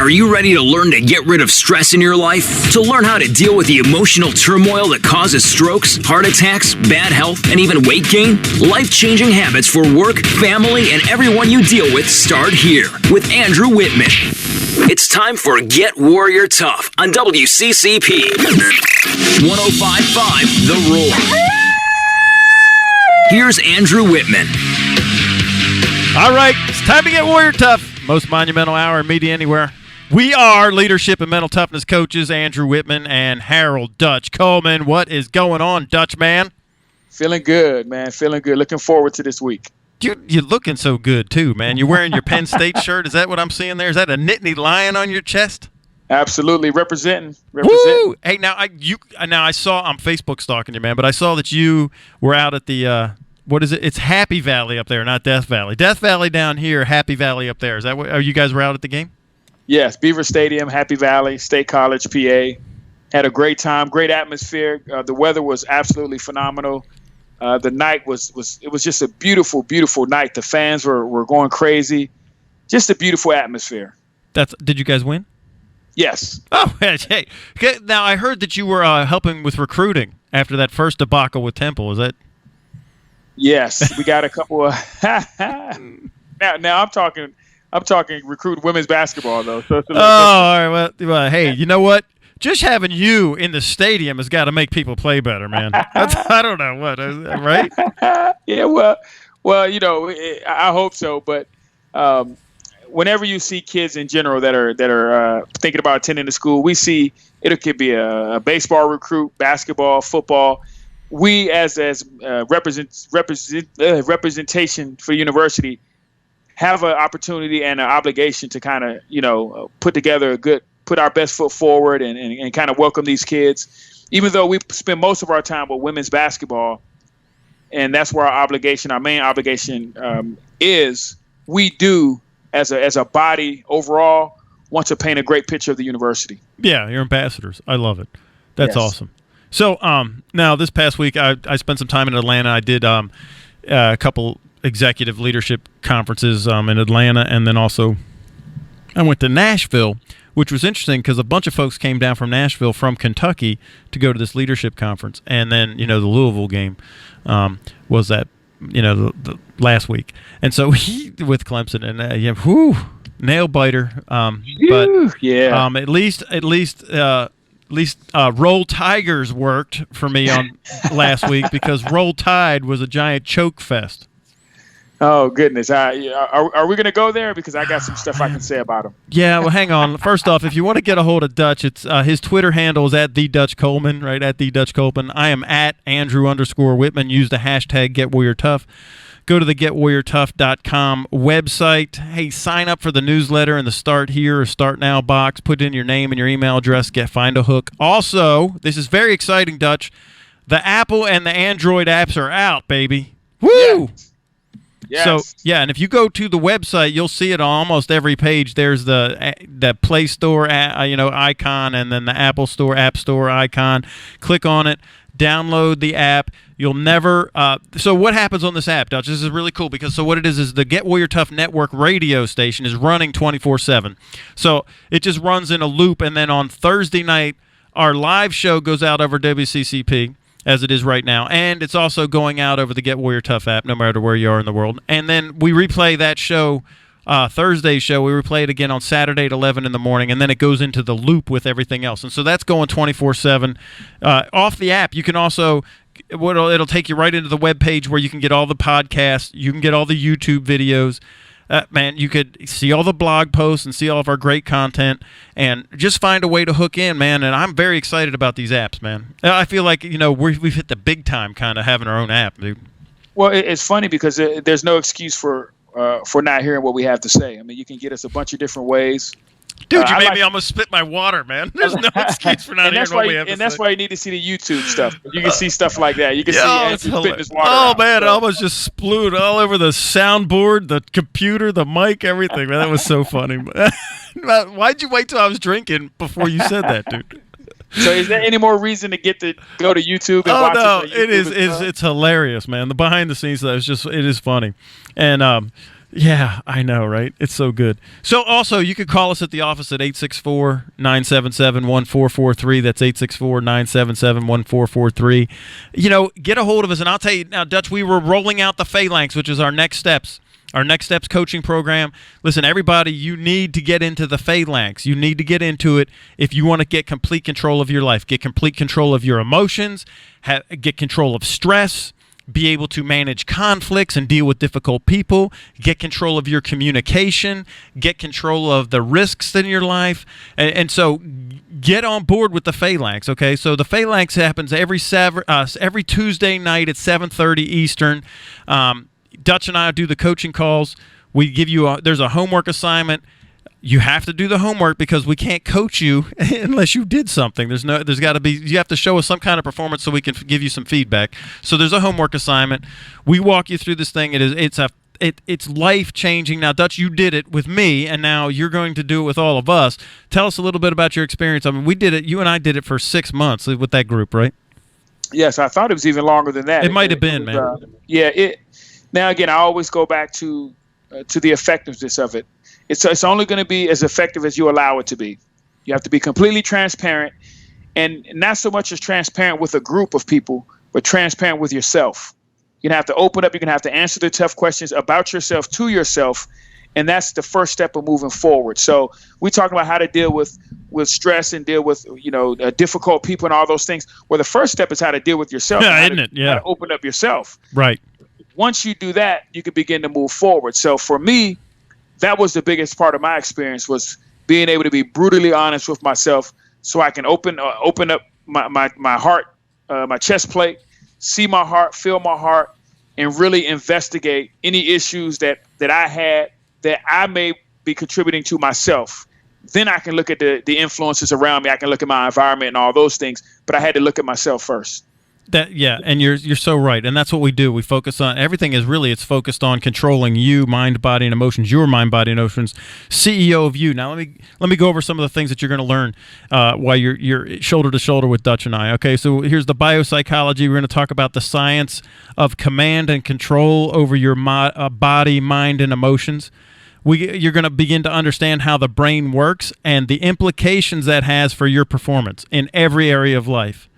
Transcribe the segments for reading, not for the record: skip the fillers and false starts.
Are you ready to learn to get rid of stress in your life? To learn how to deal with the emotional turmoil that causes strokes, heart attacks, bad health, and even weight gain? Life-changing habits for work, family, and everyone you deal with start here with Andrew Wittman. It's time for Get Warrior Tough on WCCP. 105.5 The Roar. Here's Andrew Wittman. All right, it's time to get Warrior Tough. Most monumental hour in media anywhere. We are leadership and mental toughness coaches, Andrew Wittman and Harold Dutch Coleman. What is going on, Dutch man? Feeling good, man. Feeling good. Looking forward to this week. You're looking so good, too, man. You're wearing your Penn State shirt. Is that what I'm seeing there? Is that a Nittany lion on your chest? Absolutely. Representing. Woo! Hey, now I saw, I'm Facebook stalking you, man, but I saw that you were out at the, what is it? It's Happy Valley up there, not Death Valley. Death Valley down here, Happy Valley up there. Is that what, are you guys were out at the game? Yes, Beaver Stadium, Happy Valley, State College, PA. Had a great time, great atmosphere. The weather was absolutely phenomenal. The night was just a beautiful, beautiful night. The fans were going crazy. Just a beautiful atmosphere. Did you guys win? Yes. Oh, hey. Now I heard that you were helping with recruiting after that first debacle with Temple. Is that? Yes, we got a couple of. Now I'm talking recruit women's basketball though. So all right. Well, hey, you know what? Just having you in the stadium has got to make people play better, man. I don't know what, right? Yeah, well, you know, I hope so. But whenever you see kids in general that are thinking about attending the school, we see it could be a baseball recruit, basketball, football. We as representation for the university have an opportunity and an obligation to kind of, you know, put our best foot forward and kind of welcome these kids, even though we spend most of our time with women's basketball. And that's where our main obligation is. We do as a body overall want to paint a great picture of the university. Yeah. You're ambassadors. I love it. That's yes. Awesome. So, now this past week I spent some time in Atlanta. I did, a couple executive leadership conferences, in Atlanta. And then also I went to Nashville, which was interesting because a bunch of folks came down from Nashville from Kentucky to go to this leadership conference. And then, you know, the Louisville game was that, you know, the last week. And so with Clemson and nail biter. But yeah, at least Roll Tigers worked for me on last week because Roll Tide was a giant choke fest. Oh, goodness. Are we going to go there? Because I got some stuff I can say about him. Yeah, well, hang on. First off, if you want to get a hold of Dutch, it's his Twitter handle is @TheDutchColeman, right, @TheDutchColeman. I am @Andrew_Wittman. Use the hashtag GetWarriorTough. Go to the GetWarriorTough.com website. Hey, sign up for the newsletter in the Start Here or Start Now box. Put in your name and your email address. Find a hook. Also, this is very exciting, Dutch. The Apple and the Android apps are out, baby. Woo! Yeah. Yes. So, yeah, and if you go to the website, you'll see it on almost every page. There's the Play Store icon and then the Apple Store, App Store icon. Click on it. Download the app. You'll never so what happens on this app, Dutch? This is really cool because so what it is the Get Warrior Tough Network radio station is running 24/7. So it just runs in a loop, and then on Thursday night, our live show goes out over WCCP, as it is right now, and it's also going out over the Get Warrior Tough app, no matter where you are in the world. And then we replay that show, Thursday's show, we replay it again on Saturday at 11 in the morning, and then it goes into the loop with everything else. And so that's going 24/7. Off the app, you can also, it'll take you right into the web page where you can get all the podcasts, you can get all the YouTube videos. Man, you could see all the blog posts and see all of our great content and just find a way to hook in, man. And I'm very excited about these apps, man. I feel like, you know, we've hit the big time kind of having our own app, dude. Well, it's funny because there's no excuse for not hearing what we have to say. I mean, you can get us a bunch of different ways. Dude, you made me almost spit my water, man. There's no excuse for not hearing what we have to say. And that's why you need to see the YouTube stuff. You can see stuff like that. You can see Andrew spitting his water out. Man, I almost just splued all over the soundboard, the computer, the mic, everything. Man, that was so funny. Why'd you wait till I was drinking before you said that, dude? So is there any more reason to go to YouTube and watch it? Oh, no, it is. It's hilarious, man. The behind the scenes stuff is it is funny. And, Yeah, I know, right? It's so good. So also, you could call us at the office at 864-977-1443. That's 864-977-1443. Get a hold of us, and I'll tell you now, Dutch, we were rolling out the Phalanx, which is our Next Steps coaching program. Listen, everybody, you need to get into the Phalanx. You need to get into it if you want to get complete control of your life, get complete control of your emotions, get control of stress, be able to manage conflicts and deal with difficult people, get control of your communication, get control of the risks in your life. And so get on board with the Phalanx, okay? So the Phalanx happens every Tuesday night at 7:30 Eastern. Dutch and I do the coaching calls. We give you there's a homework assignment. You have to do the homework because we can't coach you unless you did something. You have to show us some kind of performance so we can give you some feedback. So there's a homework assignment. We walk you through this thing. It's life changing. Now, Dutch, you did it with me, and now you're going to do it with all of us. Tell us a little bit about your experience. I mean, we did it. You and I did it for 6 months with that group, right? Yes, I thought it was even longer than that. It might have been, man. Now again, I always go back to the effectiveness of it. It's only going to be as effective as you allow it to be. You have to be completely transparent, and not so much as transparent with a group of people, but transparent with yourself. You're going to have to open up. You're going to have to answer the tough questions about yourself to yourself, and that's the first step of moving forward. So we talk about how to deal with stress and deal with difficult people and all those things. Well, the first step is how to deal with yourself. Yeah, isn't it? Yeah. How to open up yourself. Right. Once you do that, you can begin to move forward. So for me, that was the biggest part of my experience, was being able to be brutally honest with myself, so I can open up my heart, my chest plate, see my heart, feel my heart, and really investigate any issues that I had that I may be contributing to myself. Then I can look at the influences around me. I can look at my environment and all those things, but I had to look at myself first. And you're so right, and that's what we do. We focus on everything. It's focused on controlling you, mind, body, and emotions. Your mind, body, and emotions. CEO of you. Now let me go over some of the things that you're going to learn while you're shoulder to shoulder with Dutch and I. Okay, so here's the biopsychology. We're going to talk about the science of command and control over your body, mind, and emotions. You're going to begin to understand how the brain works and the implications that has for your performance in every area of life.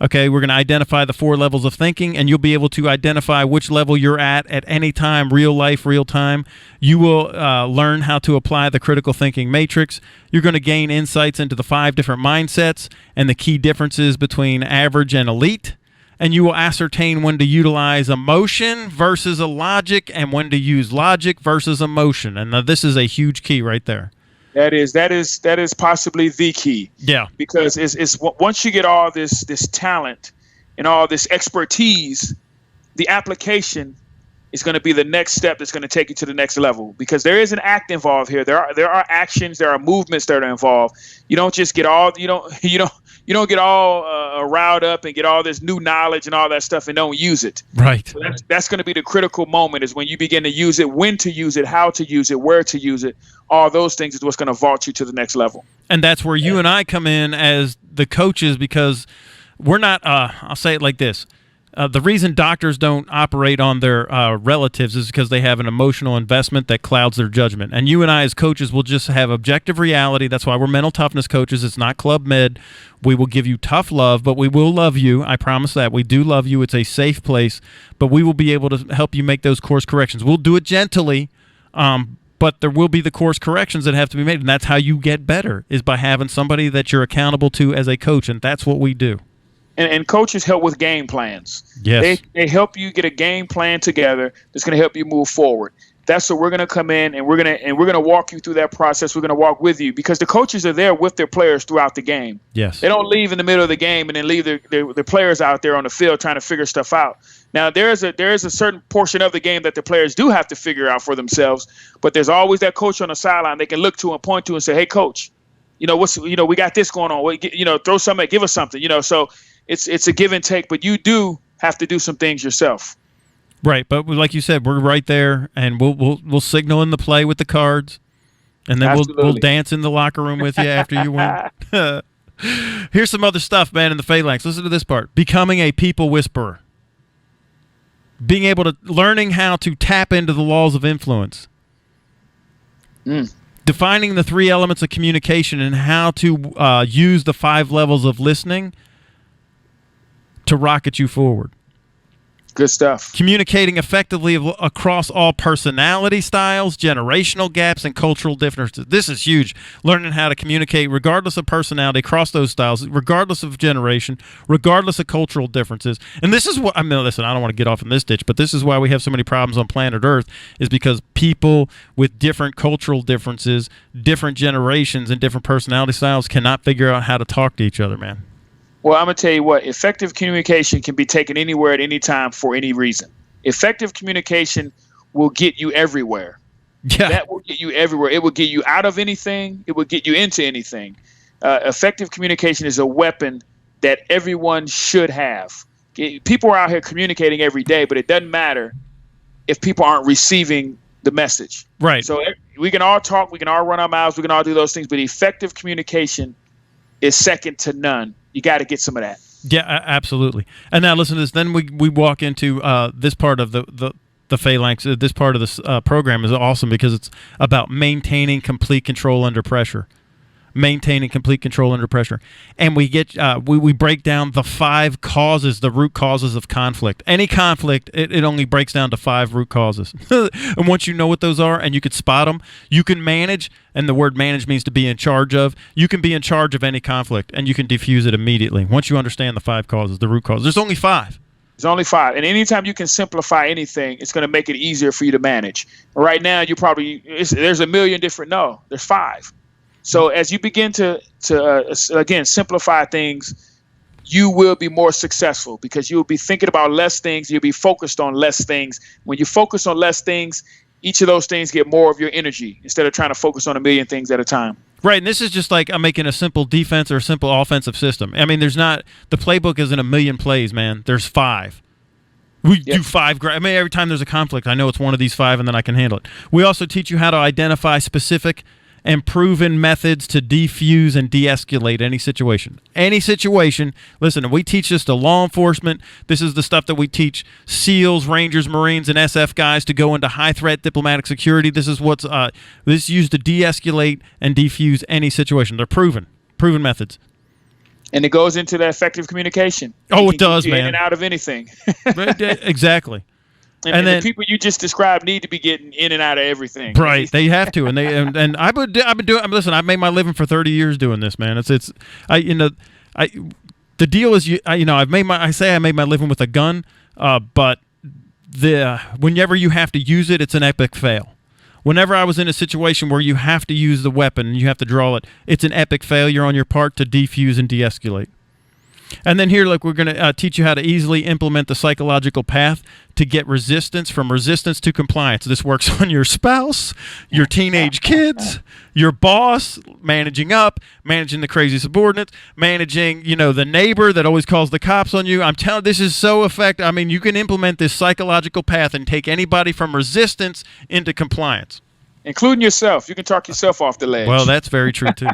Okay, we're going to identify the 4 levels of thinking, and you'll be able to identify which level you're at any time, real life, real time. You will learn how to apply the critical thinking matrix. You're going to gain insights into the 5 different mindsets and the key differences between average and elite. And you will ascertain when to utilize emotion versus a logic and when to use logic versus emotion. And this is a huge key right there. That is possibly the key. Yeah. Because it's once you get all this talent and all this expertise, the application is going to be the next step that's going to take you to the next level. Because there is an act involved here. There are actions, there are movements that are involved. You don't just get all you don't get all riled up and get all this new knowledge and all that stuff and don't use it. Right. So that's going to be the critical moment, is when you begin to use it, when to use it, how to use it, where to use it. All those things is what's going to vault you to the next level. And that's where you and I come in as the coaches, because we're not, I'll say it like this. The reason doctors don't operate on their relatives is because they have an emotional investment that clouds their judgment. And you and I as coaches will just have objective reality. That's why we're mental toughness coaches. It's not Club Med. We will give you tough love, but we will love you. I promise that. We do love you. It's a safe place. But we will be able to help you make those course corrections. We'll do it gently, but there will be the course corrections that have to be made. And that's how you get better, is by having somebody that you're accountable to as a coach. And that's what we do. And coaches help with game plans. Yes. They help you get a game plan together that's going to help you move forward. That's where we're going to come in, and we're going to walk you through that process. We're going to walk with you, because the coaches are there with their players throughout the game. Yes. They don't leave in the middle of the game and then leave their players out there on the field trying to figure stuff out. Now, there is a certain portion of the game that the players do have to figure out for themselves, but there's always that coach on the sideline they can look to and point to and say, "Hey, coach, we got this going on. Throw something, give us something." So it's a give and take, but you do have to do some things yourself. Right, but like you said, we're right there, and we'll signal in the play with the cards, and then we'll dance in the locker room with you after you win. Here's some other stuff, man, in the Phalanx. Listen to this part: becoming a people whisperer. learning how to tap into the laws of influence. Defining the 3 elements of communication and how to use the 5 levels of listening to rocket you forward. Good stuff. Communicating effectively across all personality styles, generational gaps, and cultural differences. This is huge. Learning how to communicate regardless of personality, across those styles, regardless of generation, regardless of cultural differences. And this is what, I mean, listen, I don't want to get off in this ditch, but this is why we have so many problems on planet Earth, is because people with different cultural differences, different generations, and different personality styles cannot figure out how to talk to each other, man. Well, I'm going to tell you what, effective communication can be taken anywhere at any time for any reason. Effective communication will get you everywhere. Yeah. That will get you everywhere. It will get you out of anything. It will get you into anything. Effective communication is a weapon that everyone should have. People are out here communicating every day, but it doesn't matter if people aren't receiving the message. Right. So we can all talk, we can all run our mouths, we can all do those things, but effective communication is second to none. You got to get some of that. Yeah, absolutely. And now listen to this. Then we walk into this part of the phalanx. This part of this program is awesome because it's about maintaining complete control under pressure. Maintaining complete control under pressure. And we get we break down the 5 causes, the root causes of conflict. Any conflict, it only breaks down to 5 root causes. And once you know what those are and you can spot them, you can manage, and the word manage means to be in charge of. You can be in charge of any conflict and you can diffuse it immediately. Once you understand the 5 causes, the root causes. There's only 5. There's only 5. And anytime you can simplify anything, it's going to make it easier for you to manage. Right now, there's a million different, there's 5. So as you begin to again, simplify things, you will be more successful because you'll be thinking about less things. You'll be focused on less things. When you focus on less things, each of those things get more of your energy instead of trying to focus on a million things at a time. Right, and this is just like I'm making a simple defense or a simple offensive system. I mean, the playbook isn't a million plays, man. There's 5. We do 5. Every time there's a conflict, I know it's one of these 5, and then I can handle it. We also teach you how to identify specific and proven methods to defuse and de-escalate any situation. Any situation. Listen, we teach this to law enforcement. This is the stuff that we teach SEALs, Rangers, Marines, and SF guys to go into high-threat diplomatic security. This is this is used to de-escalate and defuse any situation. They're proven methods. And it goes into the effective communication. Oh, it does, man. In and out of anything. Exactly. And then the people you just described need to be getting in and out of everything. Right, they have to, and I've been doing. Listen, I've made my living for 30 years doing this, man. The deal is I made my living with a gun, but whenever you have to use it, it's an epic fail. Whenever I was in a situation where you have to use the weapon and you have to draw it, it's an epic failure on your part to defuse and de-escalate. And then here, we're going to teach you how to easily implement the psychological path to get from resistance to compliance. This works on your spouse, your teenage kids, your boss, managing the crazy subordinates, managing, the neighbor that always calls the cops on you. I'm telling you, this is so effective. I mean, you can implement this psychological path and take anybody from resistance into compliance. Including yourself. You can talk yourself off the ledge. Well, that's very true, too.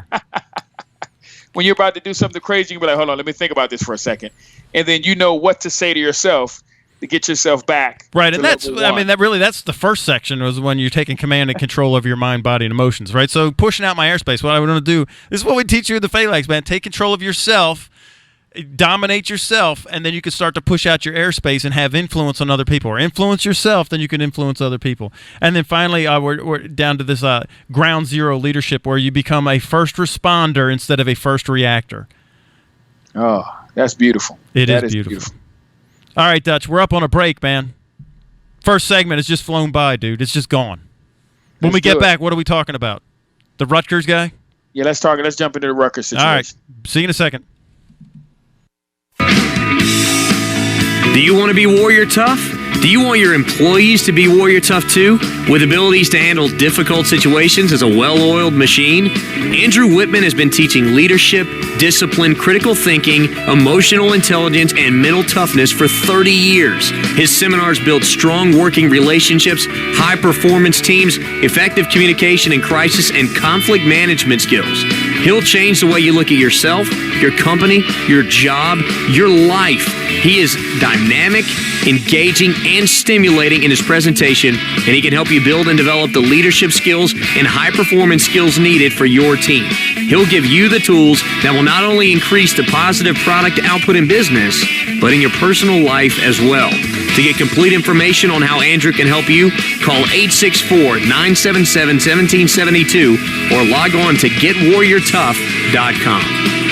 When you're about to do something crazy, you'll be like, hold on, let me think about this for a second. And then you know what to say to yourself to get yourself back. Right, and that's the first section was when you're taking command and control of your mind, body, and emotions, right? So pushing out my airspace, what I want to do, this is what we teach you in the phalanx, man. Take control of yourself, dominate yourself, and then you can start to push out your airspace and have influence on other people. Or influence yourself, then you can influence other people. And then finally, we're down to this ground zero leadership where you become a first responder instead of a first reactor. Oh, that's beautiful. It is beautiful. All right, Dutch, we're up on a break, man. First segment has just flown by, dude. It's just gone. When we get back, what are we talking about? The Rutgers guy? Yeah, let's jump into the Rutgers situation. All right, see you in a second. Do you want to be warrior tough? Do you want your employees to be warrior tough too? With abilities to handle difficult situations as a well-oiled machine? Andrew Wittman has been teaching leadership, discipline, critical thinking, emotional intelligence, and mental toughness for 30 years. His seminars build strong working relationships, high-performance teams, effective communication and crisis and conflict management skills. He'll change the way you look at yourself, your company, your job, your life. He is dynamic, engaging, and stimulating in his presentation, and he can help you build and develop the leadership skills and high-performance skills needed for your team. He'll give you the tools that will not only increase the positive product output in business, but in your personal life as well. To get complete information on how Andrew can help you, call 864-977-1772 or log on to GetWarriorTough.com.